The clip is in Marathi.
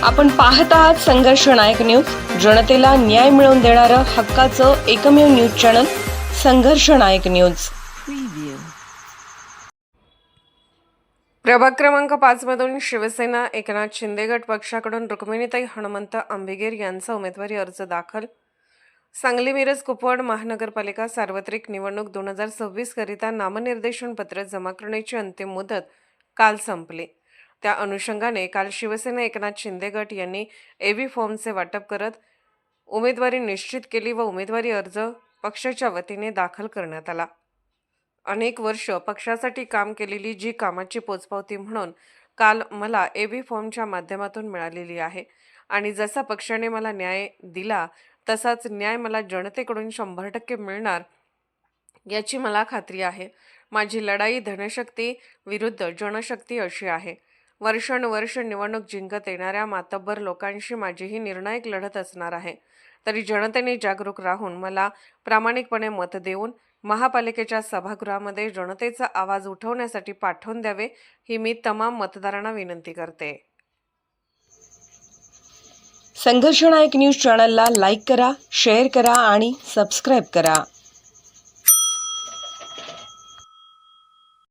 आपण पाहत आहात संघर्ष नायक न्यूज, जनतेला न्याय मिळवून देणारं हक्काचं एकमेव न्यूज चॅनल संघर्ष नायक न्यूज। प्रभाग क्रमांक 5 मधून शिवसेना एकनाथ शिंदे गट पक्षाकडून रुक्मिणीताई हनुमंत आंबिगेर यांचा उमेदवारी अर्ज दाखल। सांगली मिरज कुपवाड महानगरपालिका सार्वत्रिक निवडणूक 2026 करिता नामनिर्देशन पत्र जमा करण्याची अंतिम मुदत काल संपली। त्या अनुषंगाने काल शिवसेना एकनाथ शिंदे गट यांनी एबी फॉर्मचे वाटप करत उमेदवारी निश्चित केली व उमेदवारी अर्ज पक्षाच्या वतीने दाखल करण्यात आला। अनेक वर्ष पक्षासाठी काम केलेली जी कामाची पोचपावती म्हणून काल मला एबी फॉर्मच्या माध्यमातून मिळालेली आहे आणि जसा पक्षाने मला न्याय दिला तसाच न्याय मला जनतेकडून 100% मिळणार याची मला खात्री आहे। माझी लढाई धनशक्ती विरुद्ध जनशक्ती अशी आहे। वर्षानुवर्ष निवडणूक जिंकत येणाऱ्या मातब्बर लोकांशी माझी ही निर्णायक लढत असणार आहे। तरी जनतेने जागरूक राहून मला प्रामाणिकपणे मत देऊन महापालिकेच्या सभागृहामध्ये जनतेचा आवाज उठवण्यासाठी पाठवून द्यावे ही मी तमाम मतदारांना विनंती करते। संघर्ष नायक न्यूज चॅनलला लाईक करा, शेअर करा आणि सबस्क्राईब करा।